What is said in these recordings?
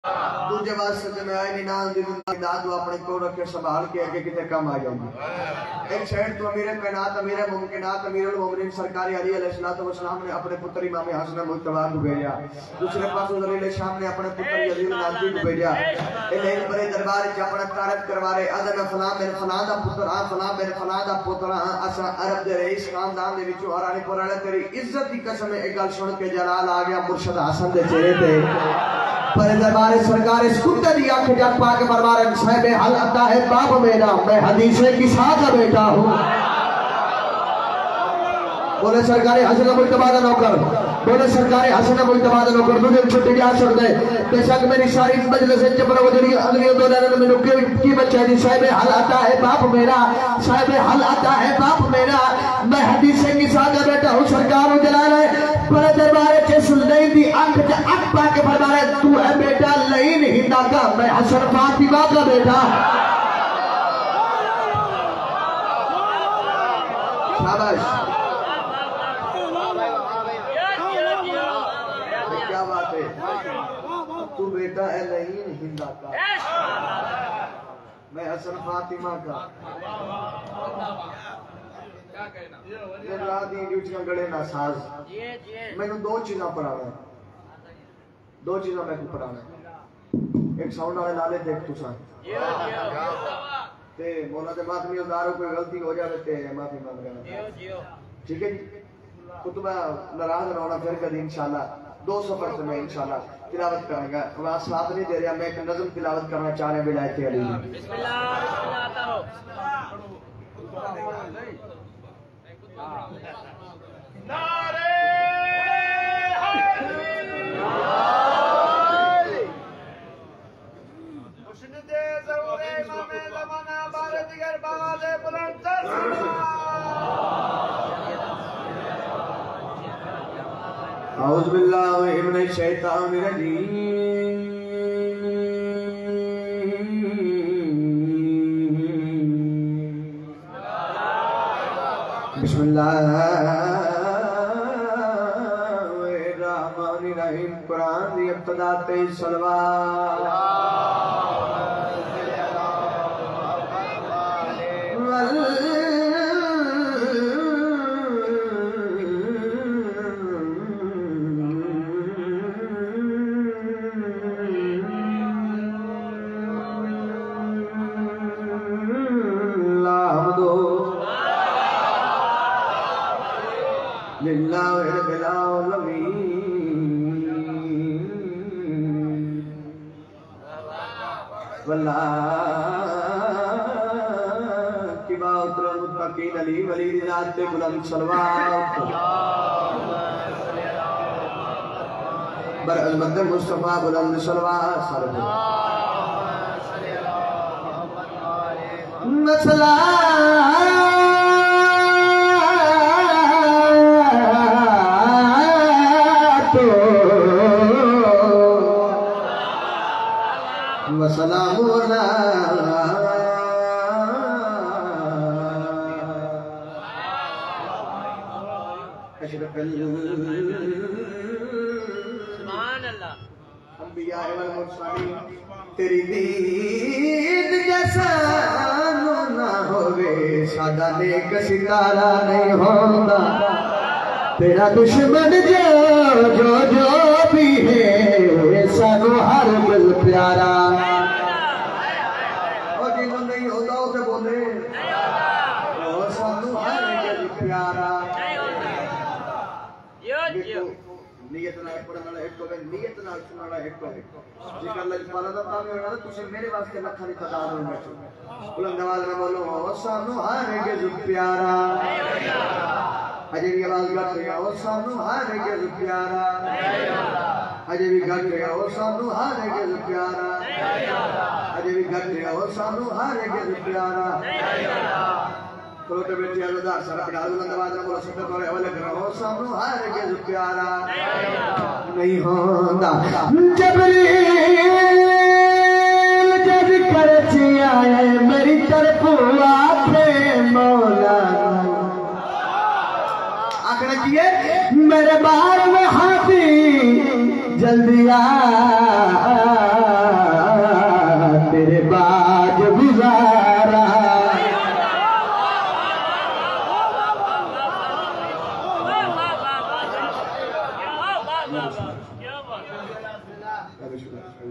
दूजे वास्ते ते मैं आए नहीं नाल दी दाद वो अपने को रखे संभाल के आगे कितने कम आ जाएंगे। एक साइड तो अमीर कायनात अमीर मुमकिनात अमीरुल मोमिनीन सरकार अली अलैहिस्सलातु वस्सलाम ने अपने पुत्र इमाम हसन मुज्तबा को भेजा। दूसरे पास जलील शाम ने अपने पुत्र यजीद नाज़ी को भेजा। इन्हें बड़े दरबार च अपना कारज करवा रहे अदन फलां मेरे फलां दा पुत्र आ फलां मेरे फलां दा पुत्र असा अरब दे रईस खानदान दे विचों हरानीपुर वाले तेरी इज्जत की कसम एक गल सुन के जलाल आ गया मुर्शद हसन दे चेहरे पे। पर दरबार सरकार इस कुत्ते दी आंख जग पाके फरमाया साहिब हल अता है बाप मेरा मैं हदीसे की साथ का बेटा हूं। बोले सरकारी हसन मुज्तबा दा नौकर बोले सरकारी हसन मुज्तबा दा नौकर मुझे छुट्टी जा सकते बेशक मेरी सारी मजलिस से पर वो जड़ी अगली दो लाइन में रुके की बच्चा दी साहिब हल अता है बाप मेरा साहिब हल अता है बाप मेरा मैं हदीसे की साथ का बेटा हूं। सरकार जलाल है बड़े दरबार के सुलैन दी आंख च आंख पाके फरमाया तू है बेटा लईन हिंदा का मैं हसन फातिमा का बेटा। शाबाश क्या बात है तू बेटा है लईन हिंदा का मैं हसन फातिमा का। रात दी ड्यूटियां गड़े ना साज मैनू दो चीज़ां पढ़ाना दो चीज़ां मैं पढ़ाना एक साउंड वाले नाले देख तुसा ते मौला दे मातमी उदारो कोई गलती हो जावे ते माफी मांग लेना ठीक है जी। खुतबा नाराज ना होना फिर कभी इंशाल्लाह दो सफर से मैं इंशाल्लाह तिलावत करूंगा। वहां साथ नहीं दे रहा मैं एक नज़म तिलावत करना चाह रहा विलायत अली बिस्मिल्लाह नारे मुशनिदे ज़रूरे इमामे ज़माना बारे दिगर बावाज़े बुलंद औज़ु बिल्लाहि मिनश शैतानिर रजीम बिस्मिल्लाहिर्रहमानिर्रहीम कुरान दी इब्तिदा ते सलवात अली वली नात पे बुलंद सलवात बर अज़मत मुस्तफा बुलंद सलवात मसला तो वसलामु अला तेरी दीद जैसा ना होवे सादा नेक सितारा नहीं होता तेरा दुश्मन जो जो जो भी है सानू हर दिल प्यारा और जिन्हों नहीं होता उसे बोले सानू हर दिल प्यारा नीयत नाल पढ़न वाला एक होवे नीयत नाल सुनन वाला एक होवे जेकर लजपाला दा काम होना तो तुसे मेरे वास्ते लखां दी तादाद हो बैठो बुलंद आवाज में बोलो सानू हर गज प्यारा अजे भी आवाज गट गया ओ सानू हर गज प्यारा अजे भी गट गया ओ सानू हर गज प्यारा अजे भी गट गया ओ सानू हर गज प्यारा प्यारा नहीं होता जब कर मेरी तरफ आखे मौला आखिर किए मेरे बार में हाथी जल्दी आ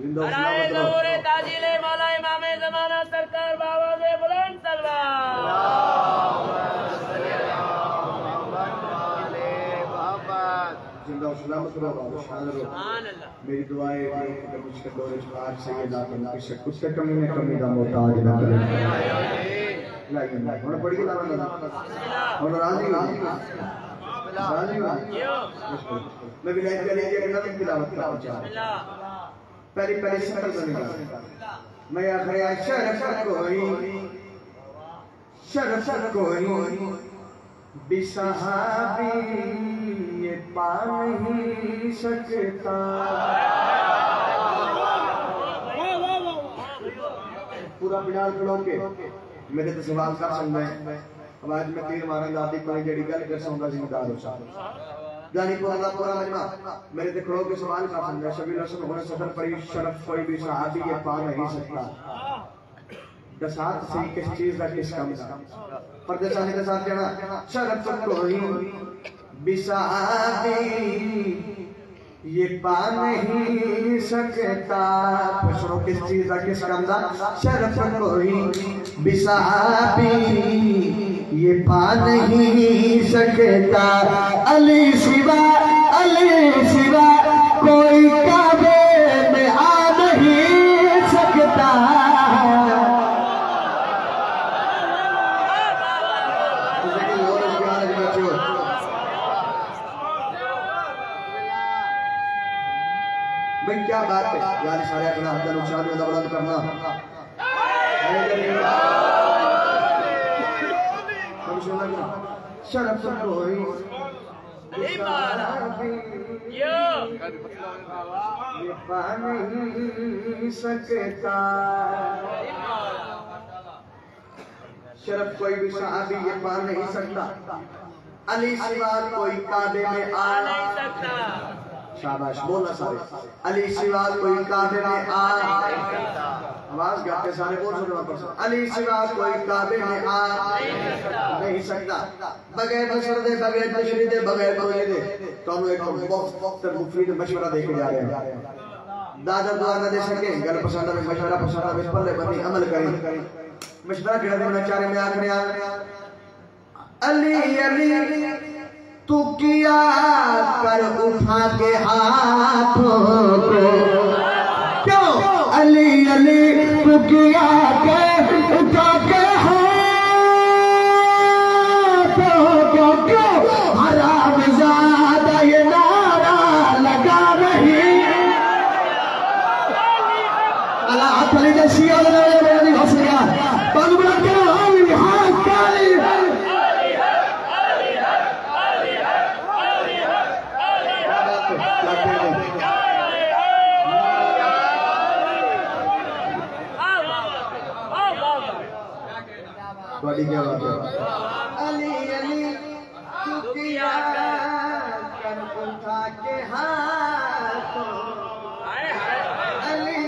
जिंदा सलामत रहो। ताजिले मौला इमाम ज़माना सरकार बाबा से बुलंद जिंदा सलामत रहो। मेरी दुआएं कुछ के दौरे आज से ये ना करना कि कुछ से कमी में कमी का मोहताज ना करे। और पढ़िए ना और राजी मैं विलायत के लिए एक नज़म तिलावत करना चाहता हूं। पहली शक्ल बनेगा मैं आखिर शरफ कोई बिसहाबी ये पा नहीं सकता। पूरा बिलाल खड़ो के मेरे तो सवाल कर सकते हैं। अब आज मैं तीर मारूंगा आदि पर जड़ी गल कर सकूंगा जिम्मेदार हो जानी पूरा मजमा मेरे ते खड़ो के सवाल कर सकते हैं। शबीर रसूल होने सफर पड़ी शरफ कोई भी सहाबी ये पा नहीं सकता। दसात से किस चीज का किस काम का परदेसानी के साथ जाना शरफ कोई बिसहाबी ये पा नहीं सकता। सुनो किस चीज का किस काम का शरफ कोई बिसहाबी ये पा नहीं सकता। अली सिवा कोई काबे में आ नहीं सकता। भाई क्या बात है यार सारे अपना हाथ नुकसान में बुलंद करना शरफ कोई ये पा नहीं सकता। शरफ कोई भी सहाबी ये पा नहीं सकता। अली सिवा कोई काबे में आ नहीं सकता। शाबाश बोलना सारे अली सिवा कोई काबे में आ आवाज गाते सारे बोल सुनो पर अली सिवा कोई काबे में आ नहीं सकता। बगैर बशर दे बगैर बशरी दे बगैर कोई दे तो हम एक बहुत मुफीद मशवरा देके जा रहे हैं। दादा दुआ न दे सके गल पसंद में मशवरा पसंद में पल्ले बनी अमल करें। मशवरा केड़ा देना चाह रहे मैं आखिर अली तू किया कर उठा के हाथों को क्यों अली तू किया कर उठा के हाथों को क्यों हराम ज़ादा ये नारा लगा रही। अल्लाह अली जैसी और मेरी हंस गया बंद बंद के हाथ काली बड़ी क्या बात है। अली तू किया कर उठा के हाथों अली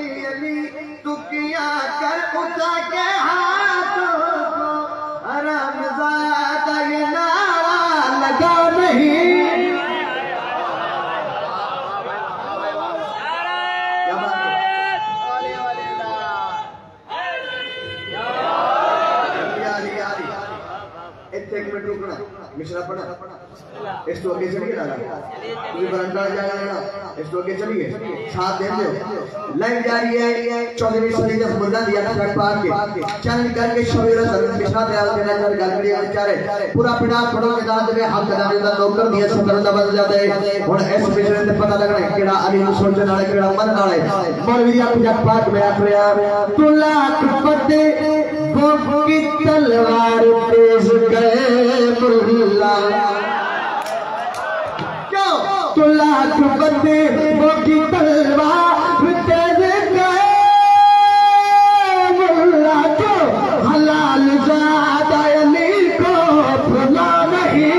तू किया कर उठा के हाथों को हराम ज़ादा ये नारा लगा नहीं। मिश्रा पढ़ा इस तो आगे चलिए ना तुझे बरंडा जाएगा इस तो आगे चलिए साथ दे दो लाइन जारी है 14वीं सदी के मुर्दा दिया ना ट्रक पार के चल निकल के शबीर रसूल मिश्रा दयाल देना कर गलगड़ी बेचारे पूरा पिड़ा खड़ो के दाद में हाथ दाने दा नौकर दिया सुकर दा बदल जाते हुन इस विषय ते पता लगना है केड़ा अली नु सोचने वाले केड़ा मन वाले मौलवी दी पूजा पाठ में आखिया तू लाख पते वो की तलवार तेज गए मुल्ला क्यों तू लाख पते वो की तलवार तेज गए मुल्ला क्यों हलाल ज़ादा अली को भुला नहीं।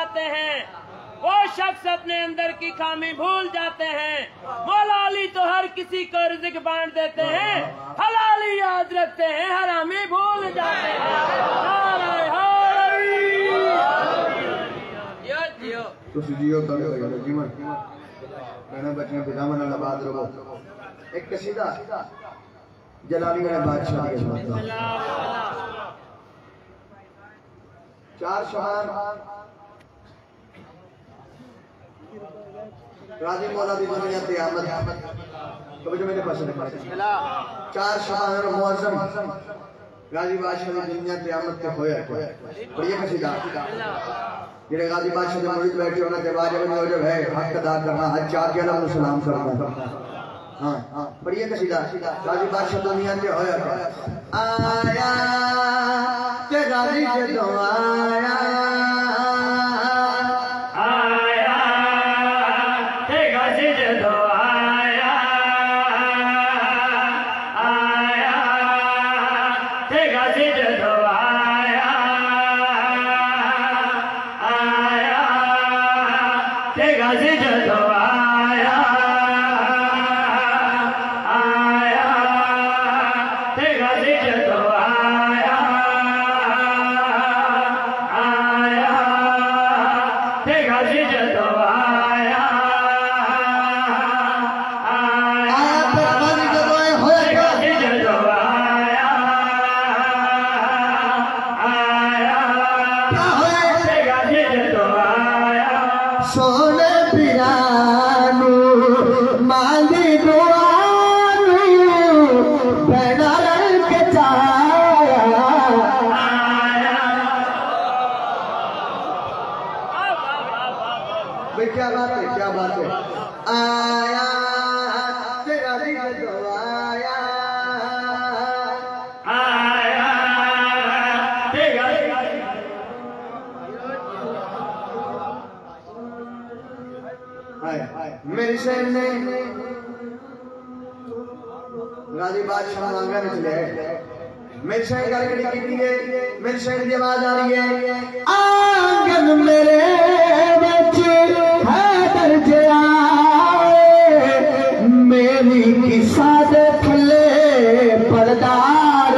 जाते हैं, वो शख्स अपने अंदर की खामी भूल जाते हैं। मौला अली तो हर किसी को रिज़्क़ बांट देते हैं, हलाली याद रखते हैं, हरामी भूल जाते हैं। जियो जीवन मैंने बच्चे पिता मन आबाद रहो। एक कसीदा जलाली वाले बादशाह के साथ चार शहर राजी मौला दी दुनिया क़यामत तो जो मेरे पास चार शहर मुअज़्ज़म गाजी बादशाह दी दुनिया क़यामत ते होया बढ़िया कसीदा जेड़े गाजी बादशाह दे मुरीद बैठे होने के बाद जब जो है हक अदा करना हज चाके अल्लाह को सलाम करना। हां बढ़िया कसीदा गाजी बादशाह दुनिया ते होया आया ते गाजी जदों आया क्या बात है आया तेरा दिल आया आया तेरा मेरी शहर ने गाजी बादशाह मांगा निकले मेरी शहर गलगड़ी की है मेरी शहर की आवाज आ रही है आंगन मेरे मेरी की सादे खुले पर्दार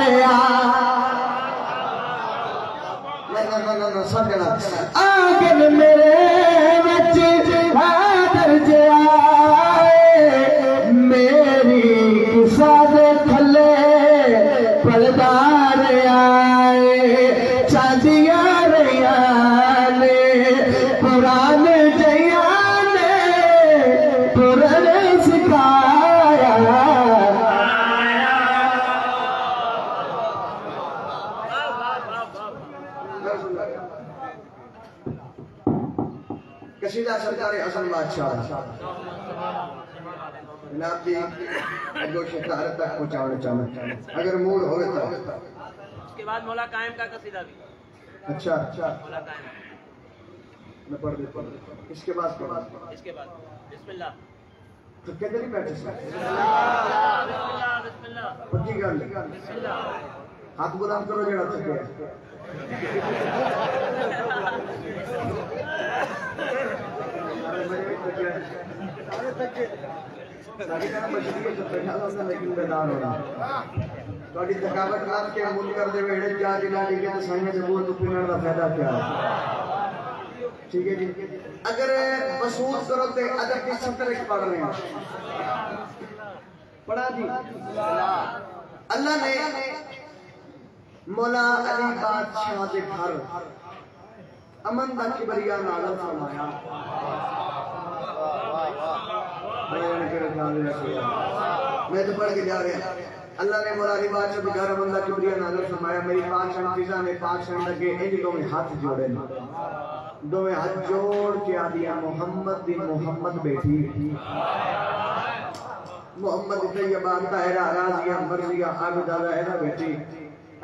आंगन मेरे मेरी की सादे खुले पर्दार आए चांदिया रैया ने पुराने कसीदा सरकारे हसन बादशाह जनाब जी अगो शतारत तक पहुंचाना चाहना अगर मूड होवे तो उसके बाद मौला कायम का कसीदा भी अच्छा मौला कायम मैं पढ़ देता इसके बाद बिस्मिल्लाह तो कहते नहीं बैठे बिस्मिल्लाह पक्की गल बिस्मिल्लाह हाथ बुलंद करो जड़ा थके थकावट लाभ के मुल कर दे वेड़े जा जिला के तो साइने से बोल तो पीने का फायदा क्या है ठीक है जी अगर वसूल करो तो अदब की सत्तर पढ़ रहे हैं पढ़ा जी अल्लाह ने मौला अली बादशाह के घर अमन दा किबरिया नाज़िल फरमाया मैं तो पढ़ के जा रहा अल्लाह ने मौला अली बादशाह के घर अमन दा किबरिया नाज़िल फरमाया मेरी पाक शमफिजा ने पाक शम लगे इंज दो हाथ जोड़े दोवें हाथ जोड़ के आ दिया मोहम्मद दी मोहम्मद बेटी मोहम्मद तैयबा ताहिरा राज़िया मर्जिया आबिदा ज़ाहिरा बेटी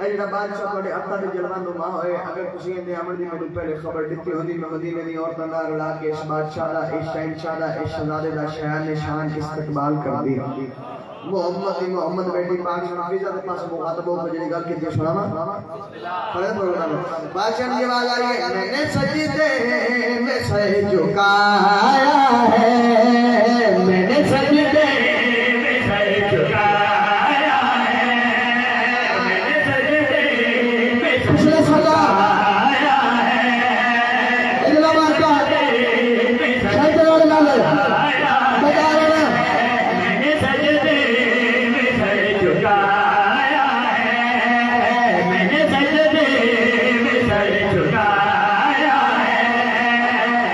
ऐसा बादशाह थोड़े अब्बा दे जलवान नुमा होए अगर तुसी इहदे अमल दी मैनू पहले खबर दित्ती होंदी मैं मदीने दी औरतां नाल रला के इस बादशाह दा इस शहंशाह दा इस शहजादे दा शान निशान इस्तकबाल करदी मोहम्मद बेटी पाक शमफिजा दे पास मुखातब हो जेड़ी गल कीती सुनावा पढ़े प्रोग्राम बादशाह की आवाज आ रही है मैंने सजदे झुकाया है, मैंने सजदे में सर झुकाया है, मैंने सजदे में पिछले झुकाया है, इस्लामाबाद का शहर लाल बता रहे हैं, मैंने सजदे में सर झुकाया है, मैंने सजदे में सर झुकाया है,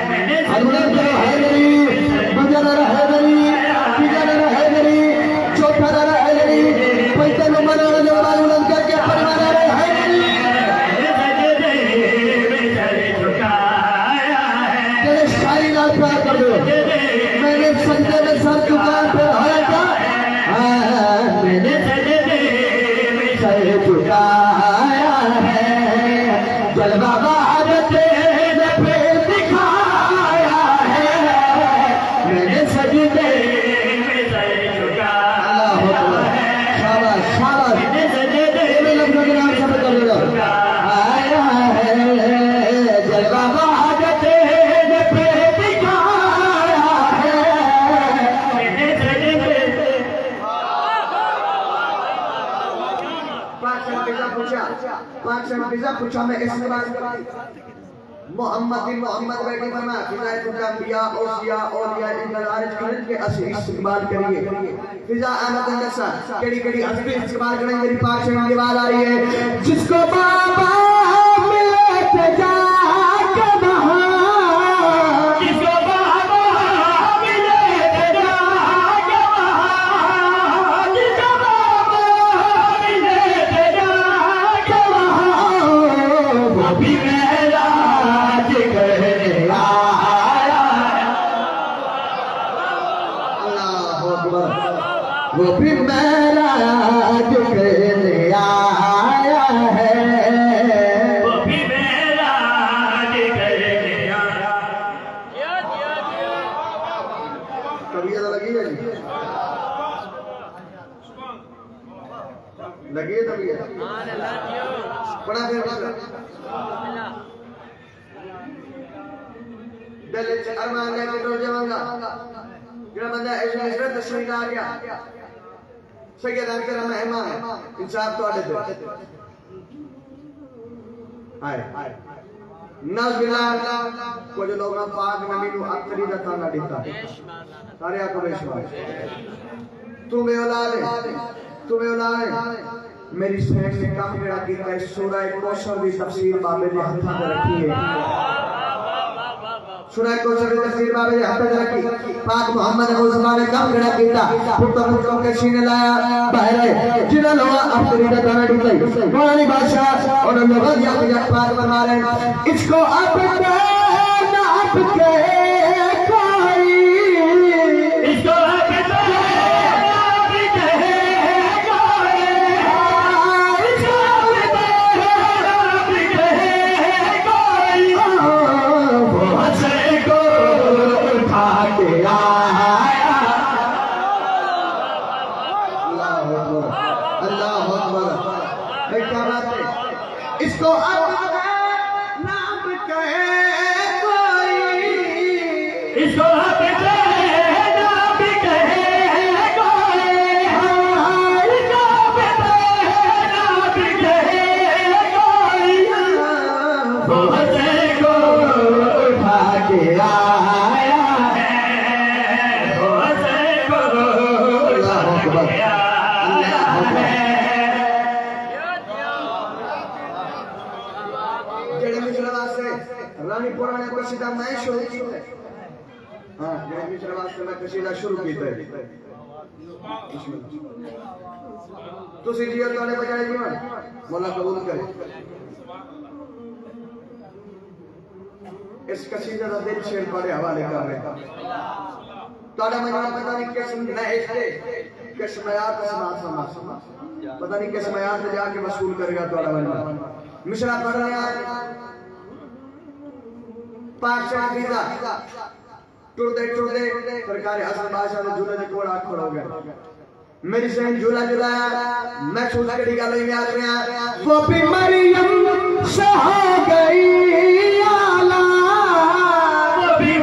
मैंने मैंने सजदे में सर झुकाया मैंने सजदे में सर झुकाया है, जलवा बहादुर ने फिर दिखाया है, मैंने सजदे में सर झुकाया है, शाबाश शाबाश, मैंने सजदे में लफ्ज़ों के नाम सब कर दो आया है, जलवा बहादुर ने फिर दिखाया है, मैंने सजदे पाँच से पूछा मैं इस बात मोहम्मद बिन मोहम्मद बैठे बना फिजा अंबिया औसिया औलिया इनका आरिफ करन के असली इस्तेमाल करिए फिजा अहमद नसा केड़ी असली इस्तेमाल करें मेरी पाँच से आवाज आ रही है, जिसको बाबा मिले थे जाके वहां, जिसको बाबा मिले थे जाके वहां, जिसको बाबा मिले थे जाके वहां, वो भी मेरा वो भी मेरा दिखने आया है, वो भी मेरा दिखने आया। कभी ऐसा लगी है लगी है तभी बड़ा फिर दिल च अरमान है कि तो जाऊंगा जरा बंदा ऐसे हजरत तस्वीर आ गया सही अगर मेहमान इंसाफ तो आदत है आए नज़बिला को जो लोग पाक नबी को आखिरी दता ना देता सारे को विश्वास तुम्हें औलाद मेरी सहन से काम करा कि सूरह कौशल की तफसीर बाबे ने हाथ में रखी है, सूरह कौशल की तफसीर बाबे ने हाथ में रखी, पाक मोहम्मद मुस्तफा ने काम करा कीता पुत्र के सीने लाया बाहर जिन्हें लोग आखिरी दता ना देता पुरानी बादशाह और लोग या पाक बना रहे इसको अब ना आपके कोई इसको इसको अब नाम कहे कोई, इसको अब नाम कहे कोई, इसको अब नाम कहे कोई, बहुत को उठा के आया है, बहुत को अल्लाह अकबर अल्लाह अकबर। रानी पुराने कसीदा मैं शुरू की है, हाँ ये मिश्र वास्ते मैं कसीदा शुरू की है, तो सीजिए तो ने बजाए जीवन मौला कबूल करे। इस कसीदा का दिल शेर बड़े हवाले कर रहे हैं ताड़ा मैं पता नहीं किस मयात पता नहीं किस मयात में जाके वसूल करेगा ताड़ा बंदा मिश्रा पढ़ रहे हैं पाक शहीदा टुरदे सरकार हसन बादशाह ने झूले दे कोल आख खड़ो गया मेरी सहन झूला झुलाया मैं सोच के गल में आ रहा वो भी मरियम सहा गई आला वो भी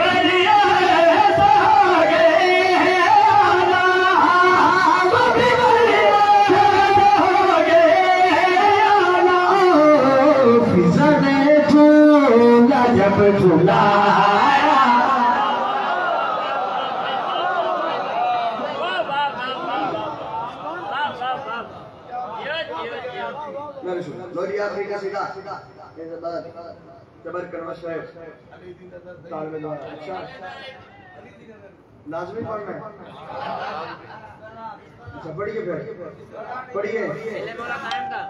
का सीधा ये बात जबर कन्वर्स है ताल में द्वारा अच्छा लाजमी पढ़ना है अच्छा पढ़िए फिर पढ़िए पहले मौला कायम का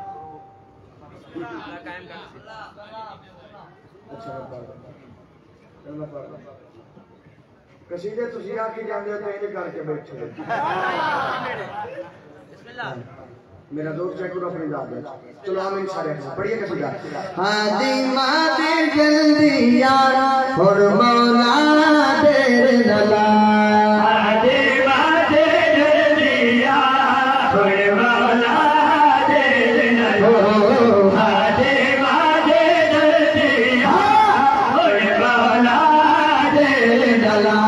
कायम का अच्छा मैं पढ़ कसीदे तुसी आके जांदे हो तो ये करके बैठे बिस्मिल्लाह मेरा दोस्त चेक करो अपनी दाद चलो आमीन सारे पढ़िए कसीदा हादी मादी जल्दी यार और मौला तेरे नला हादी मादी जल्दी यार और मौला तेरे नला हादी मादी जल्दी यार और मौला तेरे नला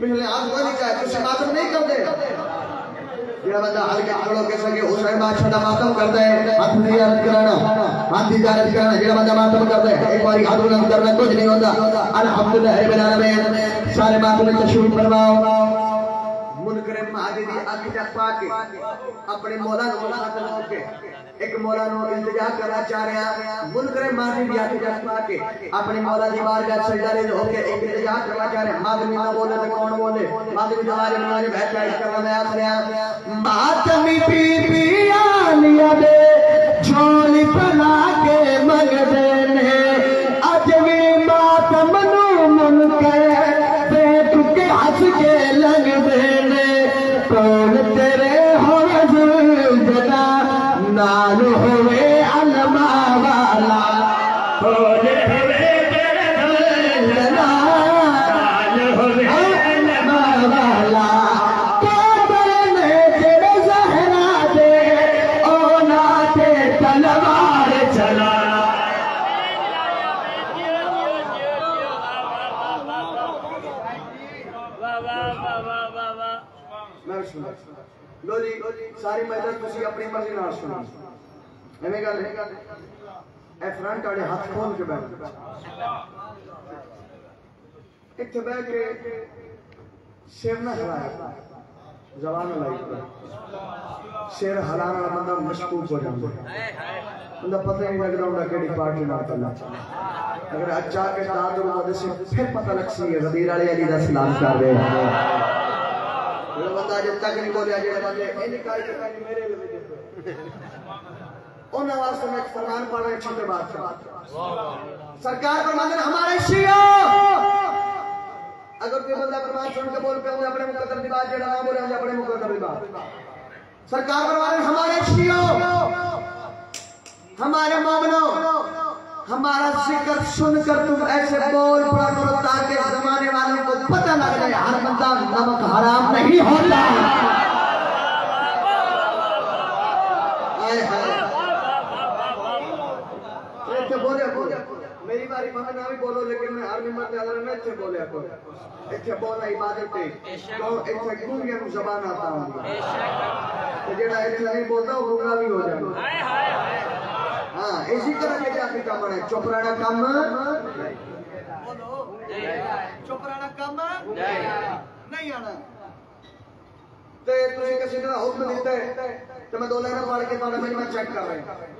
पिछले हाथ वो नहीं चाहे तुझे मातम नहीं कर दे ये बंदा हल्के खड़ों के संगे हुसैन बादशाह का मातम करता है हाथ जियारत कराना ये बंदा मातम करता है एक बार हाथ बुलंद करना कुछ नहीं होता अल्हम्दुलिल्लाह रब्बिल आलमीन सारे मातम में तशरीफ फरमाओ मुनकर मादी दी अकीदा पाके अपने मौला को खातर होके एक मौला नो इल्तिजा करना चाह रहा मुनकर मादी दी अकीदा पाके अपने मौला दी बारगाह सजदा ले होके एक इल्तिजा करना चाह रहे मादमी ना बोले तो कौन बोले मादमी हमारे मुझे बैठा करना मैं आख रहा मातमी बीबी आलिया दे झोली बना के मंगदे ने अजमी मातम नु मुनकर पे तुके हंस के लग देने कौन तेरे होवे जुल्जना नाल होवे अलमा वाला कौन होवे तेरे जुल्जना नाल होवे अलमा वाला काबर ने तेरे जहरा दे ओ नाते तलवार चला लो जी सारी मजलिस तुसी अपनी मर्जी नाल सुनो एवें गल ए फ्रंट वाले हाथ खोल के बैठ इत्थे बैठ के सिर ना हिलाया जबान लाई सिर हिलाने वाला बंदा मशकूक हो जाता है बंदा पता नहीं लगता उनका केड़ी पार्टी नाल करना अगर अच्छा के दाद और से फिर पता लग सी है गदीर वाले अली दा सलाम कर रहे हैं वो बंदा जब तक नहीं बोलिया जेड़े बंदे इन काई मेरे ले उन वास्ते में फरमान पढ़ रहे छोटे बात सरकार फरमाते हैं हमारे शिया अगर कोई बंदा फरमान सुन के बोल पे अपने मुकद्दर की बात जेड़ा ना बोले अपने मुकद्दर की बात सरकार फरमाते हैं हमारे शिया हमारे मोमिनो हमारा जिक्र सुनकर तुम ऐसे बोल पड़ा करो ताकि जमाने वालों को पता लग जाए हर बंदा नमक हराम नहीं होता बोले मेरी बारी मैं ना भी बोलो लेकिन मैं हर मिम्बर पे अगर मैं इतने बोले को इतने बोलना इबादत है तो इतने गूंगे को जबान आता हूँ तो जेड़ा इतने नहीं बोलता वो गूंगा भी हो जाएगा हाँ इसी तरह के जाके काम है चुपराना काम चुपराना काम नहीं आना ते तुझे किसी ने हुक्म देता है तो मैं 2 लाइन पढ़ के थोड़ा मैं चेक कर रहा हूं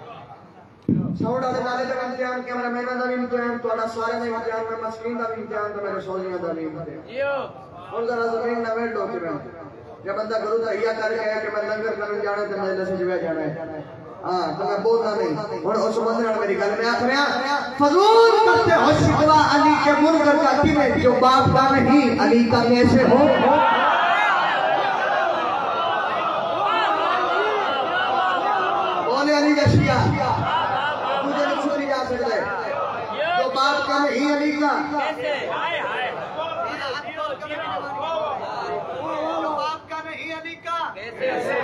साउंड वाले वाले का इम्तिहान कैमरा मैन का भी इम्तिहान थोड़ा सारे का इम्तिहान मैं स्क्रीन का भी इम्तिहान तो मेरे सोनिया का भी इम्तिहान और जरा जमीन ना वेट होते मैं जब बंदा गुरु का हिया कर गया कि मैं लंगर करने जाना तो मैं से जवे जाना है हां तो मैं बोलना नहीं और उस बंदे ने मेरी गल में आख रहा फजूल करते हो शिकवा अली के मुनकर का दिल जो बाप का नहीं अली का कैसे हो बोले अली का शिया मुझे नहीं छोड़ी जा सकता है जो बाप का नहीं अली का कैसे हाय हाय जो बाप का नहीं अली का कैसे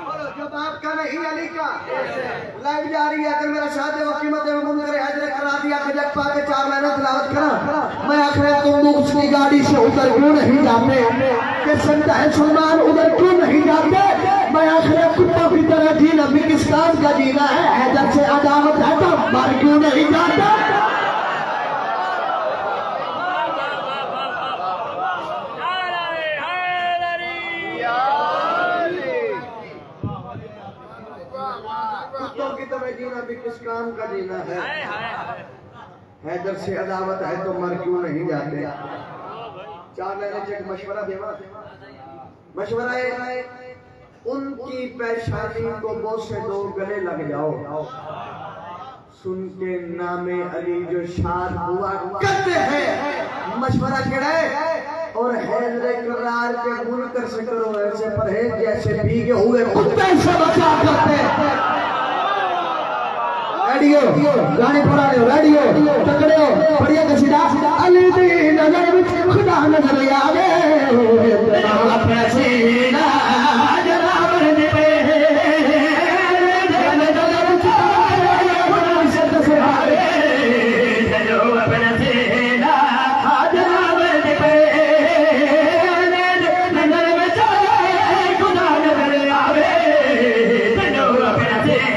बोलो जो बाप का नहीं अली का। लाइव जा रही है, अगर मेरा शादी वक्त कीमत में मुंकर हजरत करा दिया कि जब पाके 4 महीने तिलावत करा, मैं आखिर तुम उसकी गाड़ी से उधर क्यों नहीं जाते कि संत है सलमान उधर क्यों नहीं जाते? मैं आखिर कुत्तों की तरह जीना भी किस काम का जीना है? हैदर से अदावत है तो मर क्यों नहीं जाता? कुत्तों की तरह जीना भी किस काम का जीना है? हैदर से अदावत है तो मर क्यों नहीं जाते? 4 महीने से मशवरा देवा, मशवरा है उनकी पेशानी को बोसे दो, गले लग जाओ, सुन के नामे अली जो शाद हुआ करते हैं। मशवरा केड़ा है और हैदर करार के मुनकर से करो ऐसे परहेज जैसे भीगे हुए कुत्ते से बचा करते हैं। रेडियो गाने पढ़ा लो, रेडियो तकड़े हो बढ़िया कसीदा। अली दी नजर विच खुदा नजर आवे, अपना सीना जनाब दे पे नजर विच खुदा शब्द से आवे, जो अपना सीना जनाब दे पे नजर विच खुदा नजर आवे, जो अपना सीना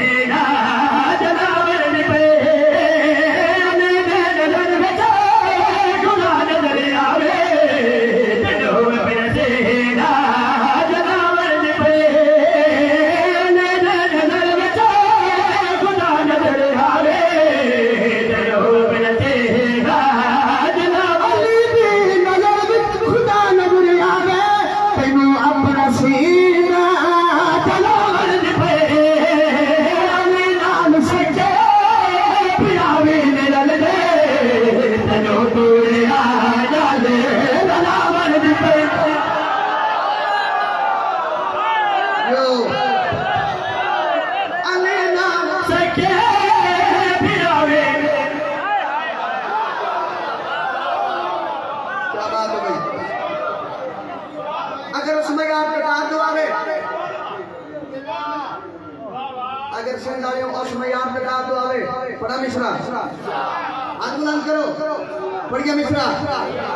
पढ़िए मिश्रा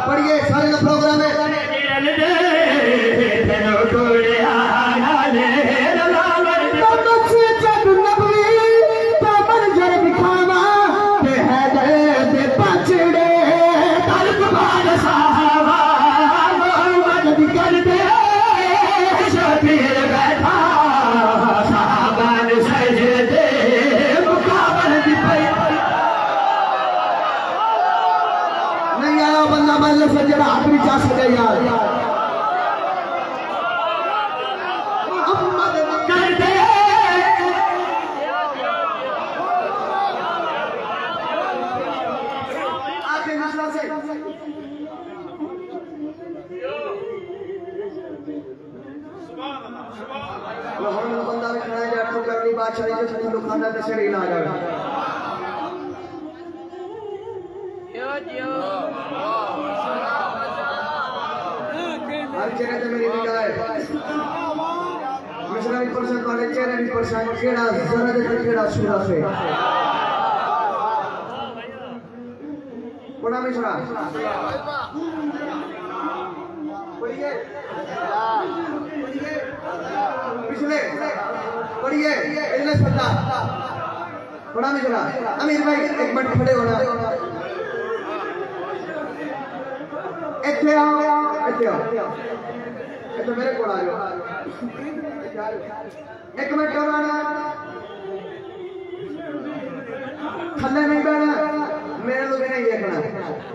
पढ़िए, सारे का प्रोग्राम है। सज्जन आखिरी जा सके यार, कर दे आखिरी मिश्रा से। बंदा भी खड़ा है तो करनी बात चली जो छठी दुकानदार से शरीर आ जाएगा। हर चेहरे पे मेरी निगाह है, मिश्रा भी परसेंट वाले चेहरे भी परसेंट केड़ा जरा दे केड़ा सुरा से बड़ा मिश्रा पढ़िए पिछले पढ़िए अगले सप्ताह बड़ा मिश्रा। अमीर भाई 1 मिनट खड़े होना, इतने आओ, इतने आओ, इतने मेरे को आ जाओ, 1 मिनट क्यों आना, थल्ले नहीं बैठना, मेरे लोग नहीं देखना,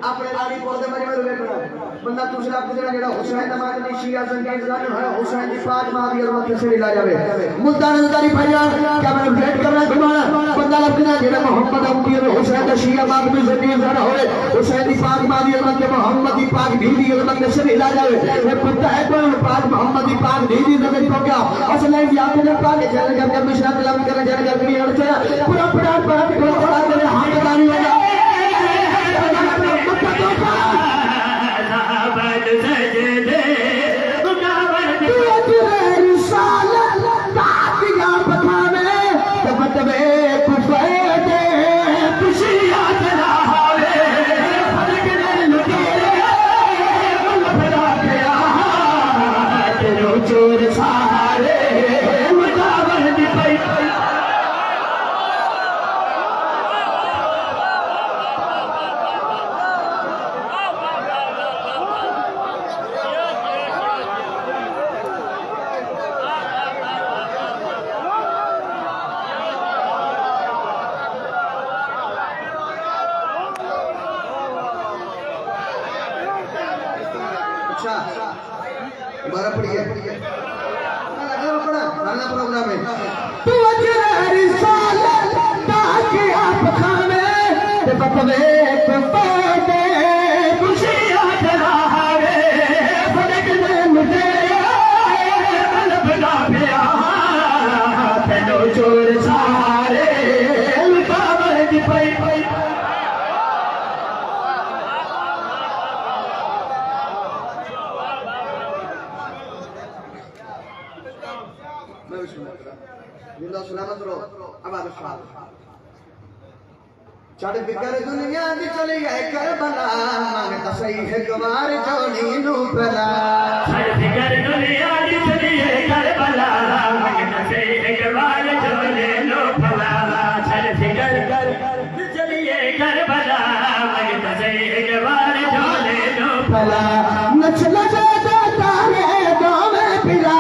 अपने लाड़ी पौधे मजे में देखना। बंदा दूसरा गुजरा जेड़ा हुसैन नमाज दी शिया संगीत जान है, हुसैन दी पाक मां दी और से ला जावे मुल्तान नजरी भाईजान क्या मैंने वेट करना घुमाना बंदा लगना जेड़ा मोहम्मद अब्दी और हुसैन दा शिया मां में जमीर जान होए, हुसैन दी पाक मां दी और मोहम्मद दी पाक दी दी और से ला जावे। ये पता है कोई पाक मोहम्मद दी पाक दी दी जमीर तो क्या असल है याद ने पाक जल जब मिश्रा कलाम करने जल गलती और से पूरा पड़ा को थोड़ा तेरे हाथ लगानी होगा सजदे मुकाबल तेरी सालत दातियां दोबारा पढ़िए पढ़ना प्रोग्राम है तू अजरी सालत ताकि आप खावे ते बतवे को पादे खुशियां जलावे फड़क दे मुझे बना पिया तेनो चोर सारे लुटावे दी पई चढ़ बिकर दुनिया दी चली गए करबला मांगता सही है गवार जोनी नू भला चढ़ बिकर दुनिया दी चली गए करबला मांगता सही है गवार जोनी नू भला चढ़ बिकर चली गए करबला मांगता सही है गवार जोनी नू भला नच लगा तारे दो में पिला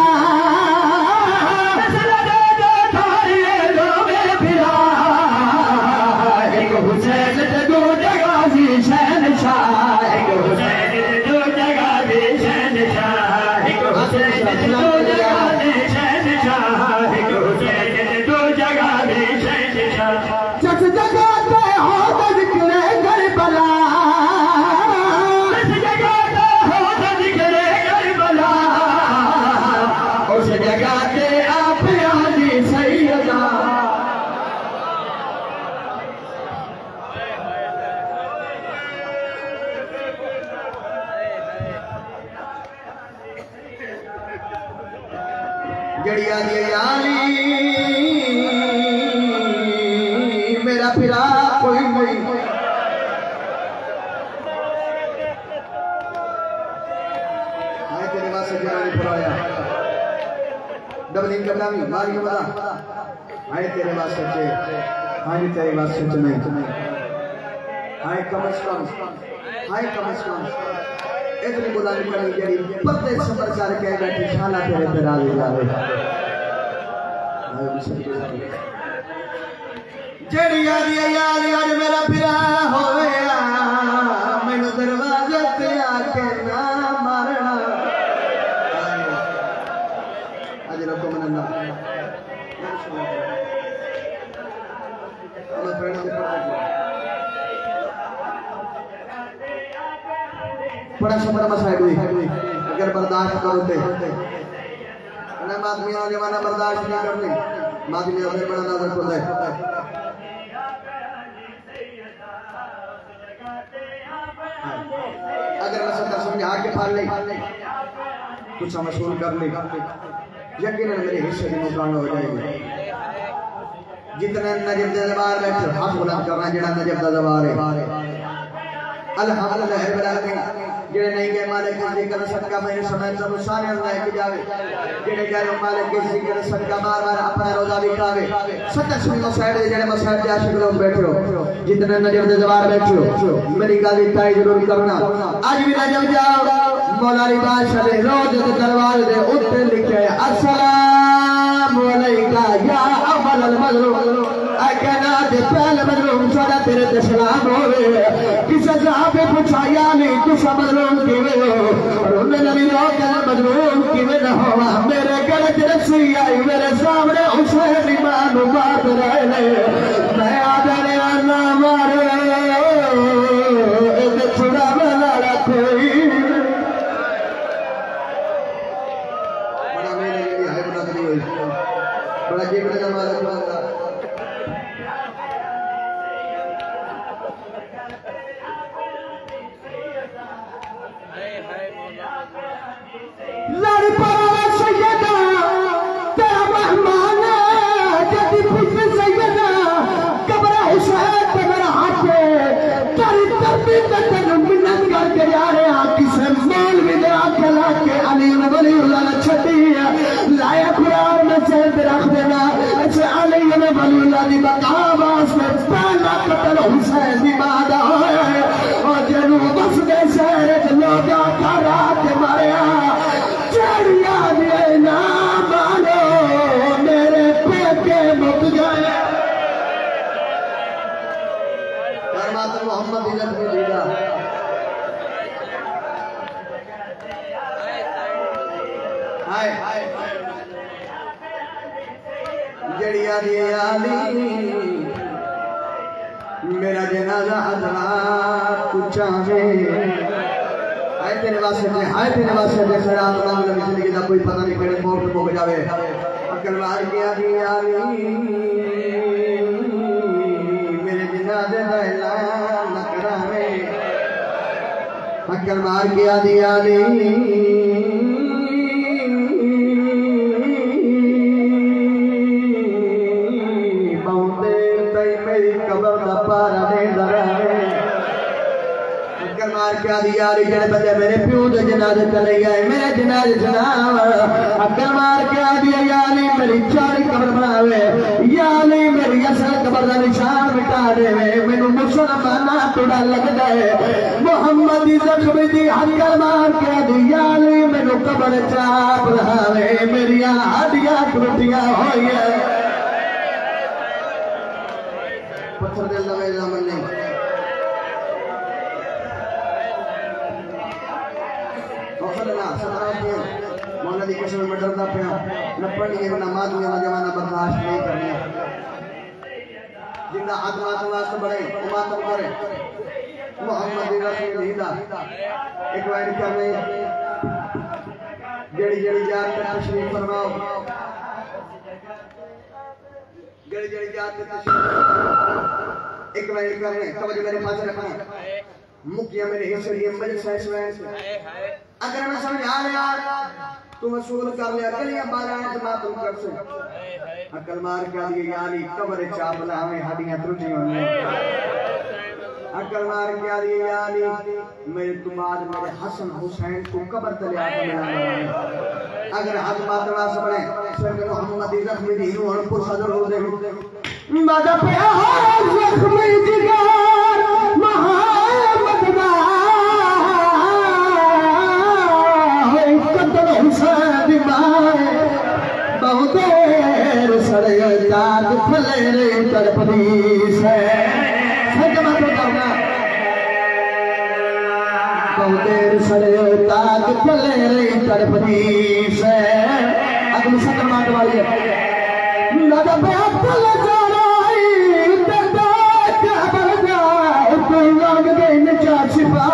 जड़िया दियाली मेरा फिरा कोई नहीं आए तेरे वास्ते जनानी फराया डबलिंग कबलामी मारी बता आए तेरे वास्ते चे आए तेरे वास्ते चे नहीं आए कम से कम इतनी बुलानी करी जड़ी पत्ते सफर करके बैठी शाला तेरे पे राजी जावे जड़ी याद याद मेरा पिया होया मैनू दरवाजे ते आके ना मारना आज रखो मनना मैं प्रणा बड़ा शब्द मसाइल हुई अगर बर्दाश्त करो थे ना मादमिया जमाना बर्दाश्त नहीं करनी मादमिया से बड़ा नजर को दे अगर मैं समझा के फाड़ ले कुछ मशहूर कर ले यकीनन मेरे हिस्से की नुकसान हो जाएगी जितने नजर दरबार बैठे हाथ बुलंद करना जड़ा नजर दरबार है अल्हम्दुलिल्लाह रब्बिल आलमीन जेड़े नहीं गए मालिक के जिक्र सदका मेरे समय सब सारे अल्लाह के जावे जेड़े गए मालिक के जिक्र सदका बार-बार अपना रोजा भी खावे सच्चा सुन मसाइल जेड़े मसाइल के आशिक लोग बैठे हो जितने नजर दे दरबार बैठे हो मेरी गाली ताई जरूर करना आज भी नजर जाओ मौला अली बादशाह दे रोज दे दरबार दे उत्ते लिखे अस्सलाम अलैका या अव्वल अल मजलूम कहना दे पहले मजलूम सारा तेरे ते सलाम होवे किसे साहबे पूछाया नहीं तू मजलूम किवे हो और उन्हें नबी लोग मजलूम किवे न होवा मेरे गले च रस्सी आई मेरे सामने हुसैन इमाम बात रहे मैं आदरे ना मारे इधर छुड़ा वाला कोई बड़ा मेरे लिए है बड़ा करी हुई बड़ा जीवन का वाला लड़ पड़ा सैयदा तेरा मेहमान जब खुश सैयदा कब्र हुसैन पे मेरा हाथ तेरी तरबी पे तेरे मिन्नत करके जा रहे हैं किसे मोल भी दे आके लाके अली वली उल्लाह ने छटी लाया कुरान में से रख देना ऐसे अली वली उल्लाह दी बता वास्ते पहला कत्ल हुसैन दी बात होया है और जनु बस दे शहर च लोग का रात माया चढ़िया दे ना मानो मेरे पेके मुक गए फरमाते मोहम्मद इज्जत में दीदा जड़िया दी आली मेरा जनाजा हजरात तू चाहे आए तेरे वास्ते दे खैरात मांग ले जिंदगी दा कोई पता नहीं केड़े मोड़ पे मुक जावे अकल मार गया दी आली मेरे जनाजे दा ऐलान न करावे अकल मार गया दी आली क्या दिया जड़े बंदे मेरे प्यो के जनाजे चले गए मेरे जनाजे जनाब अक्ल मार के आ दिया यानी मेरी 40 कब्र बनावे यानी मेरी असल कब्र का निशान मिटा देवे मैनू मुसलमाना थोड़ा लगदा है मोहम्मद दी जख्म दी अक्ल मार के आ दिया यानी मैनू कब्र चाप रहावे मेरी हड्डियां टूटियां होई है पत्थर दिल दा मेरा मन नहीं मौला दी कसम में डरदा पिया न पढ़िए न मादुए ना जमाना बर्दाश्त नहीं करनी जिंदा आत्मा वास्ते बड़े मातम करे मोहम्मद रसूल हिदा एक बार करने जड़ी जात पे तशरीफ फरमाओ जड़ी जात पे तशरीफ एक बार करने तवज्जो मेरे पास रखना मुखिया मेरे हिस्से लिए मजलिस है अगर मैं समझ आ गया तू वसूल कर लिया गलियां बारह जमा तुम कर से अकल मार के लिए यानी कब्र चाप लावे हड्डियां टूटी होनी अकल मार के लिए यानी मेरे तुमाद मेरे हसन हुसैन को कब्र तले आके मिला अगर हद मातवा सबने सिर मोहम्मद दी जख्मी दी नु अनपुर सदर हो दे मादा पे हो जख्मी जिगर मोहम्मद दा ताक फले रे तड़पदी से सजमा तो करना बहुत देर सड़े ताक फले रे तड़पदी से अगली सकर माट वाली है लगा पे फल जाई दर्द कबर जा तू लग गई न चार सिपा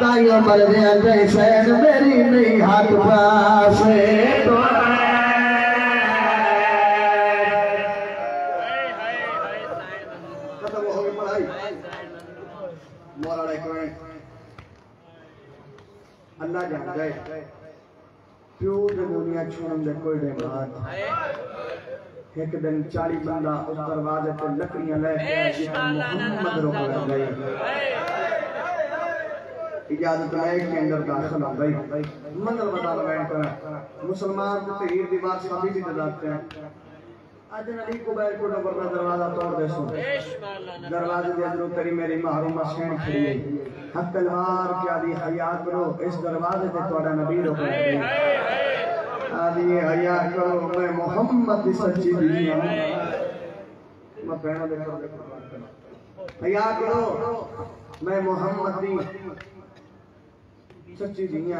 ताइयो मर गया जैसे मेरी नहीं हाथ पास तो अल्लाह जान जाए प्यो दुनिया छोड़न दे कोई दे बात एक दिन 40 बंदा उस दरवाजे पे लकड़ियां लेके मोहम्मद रोक गए इजाजत लायक के अंदर दाखिल हो गई मंगल बता बैठ कर मुसलमान को तहीर दीवार सभी भी दलाते हैं आज नबी को बैठ को वरना दरवाजा तोड़ दे सो दरवाजे के अंदर तेरी मेरी महरूमा सैन खड़ी है हक तलवार क्या दी हया करो इस दरवाजे पे तोड़ा नबी रोक गए आदि हया करो मैं मोहम्मद की सच्ची बीवी हूं मैं पहना देखो हया करो मैं मोहम्मद की सच्ची बीवी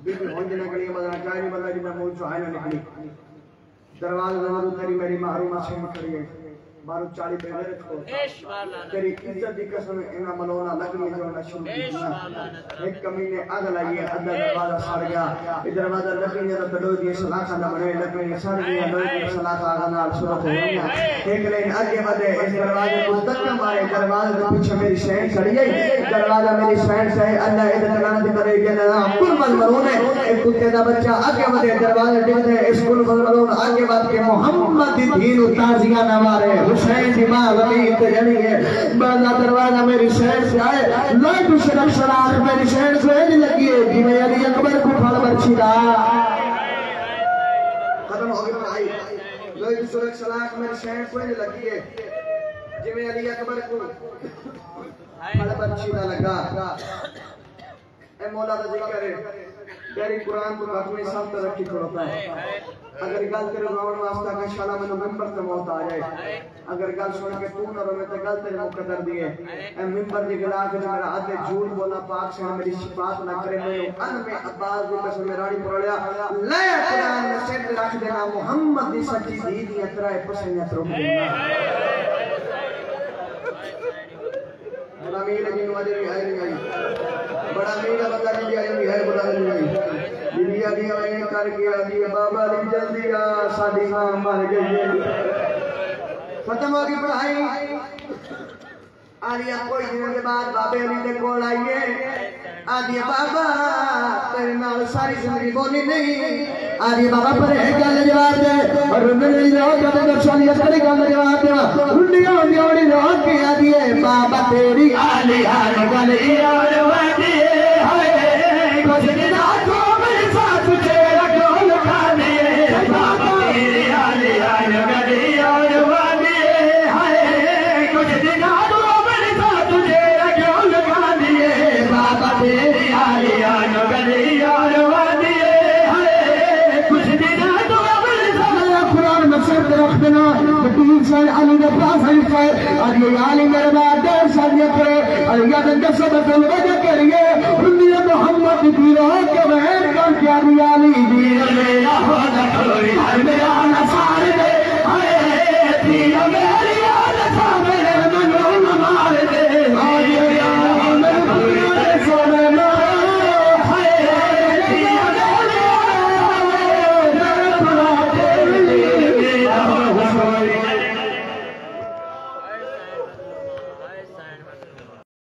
बीवी होने ना गली बदला चाहे नहीं बदला जितना मुंह से आए ना निकली दरवाजे दरवाजे तेरी मेरी महरूमा सैन खड़ी है बारू 40 बेरे को तेरी इज्जत की कसम इना मलोना लगनी जो ना शुरू की एक कमीने आग लाई है अंदर दरवाजा सड़ गया इस दरवाजा लगनी तो तड़ो दिए सलाखा ना बने लगनी सड़ गया लो दिए सलाखा आग नाल शुरू हो गया एक लेकिन आगे बढ़े इस दरवाजे को धक्का मारे दरवाजे के पीछे मेरी शहर खड़ी है दरवाजा मेरी शहर से अल्लाह इज्जत लानत करेगी ना कुर्बान मरून है एक कुत्ते का बच्चा आगे बढ़े दरवाजा डिगते इस कुर्बान मरून आगे बढ़ के मोहम्मद दी दीन ताजिया ना मारे हुसैन की मां वलीद जड़ी है बाला दरवाजा मेरी शहर से आए लाइट शरफ शराब मेरी शहर से नहीं लगी है कि मैं अली अकबर को फल बरछीदा खत्म हो गई भाई लाइट शरफ शराब मेरी शहर से नहीं लगी है जिਵੇਂ अली अकबर को फल बरछीदा लगा ए मौला दा जिक्र है तेरी कुरान को अपने साथ रखी खड़ोता है अगर गल तेरे रोण वास्ता के शाला मैनू मिंबर ते मौत आ जाए, अगर गल सुन के तू न रोवे ते गल तेरे मुकद्दर दी है। ए मिंबर दी गला के मेरा हाथ में झूठ बोला पाक से मेरी शिफात ना करे। मैं अन में अब्बास दी कसम रानी परोलिया ले कुरान में सिर रख देना मोहम्मद दी सच्ची दी दी अतरा पसंद रोक देना। बड़ा मीर जिन वजह नहीं आई, नहीं आई बड़ा मीर बंदा नहीं आई, नहीं है बड़ा नहीं आई। दुनिया दी आए कर गया दी बाबा दी जल्दी आ साडी मां मर गई है। खत्म हो गई पढ़ाई। आलिया कोई दिन के बाद बाबे अली दे कोल आईए। आदि बाबा तेरे नाल सारी जिंदगी बोली नहीं। आदि बाबा पर एक गल जवाब दे और मेरे लोग जब दर्शन ये सारी गल जवाब दे उंडियां उंडियां लोग के आदि बाबा तेरी आली हाल गल यार वादी हाय कुछ दिन को मेरे साथ तेरा ढोल खाने बाबा तेरी आली हाल गल यार वादी हाय कुछ दिन को मेरे साथ तेरा ढोल खाने बाबा तेरी आली हाल गल यार वादी हाय कुछ दिन को मेरे साथ कुरान में सिर रख देना तीन साल अली ने पास है अली अली मेरे बाद देर शादी करे अली का सब तो वजह करिए मोहम्मद की राह के बहन का क्या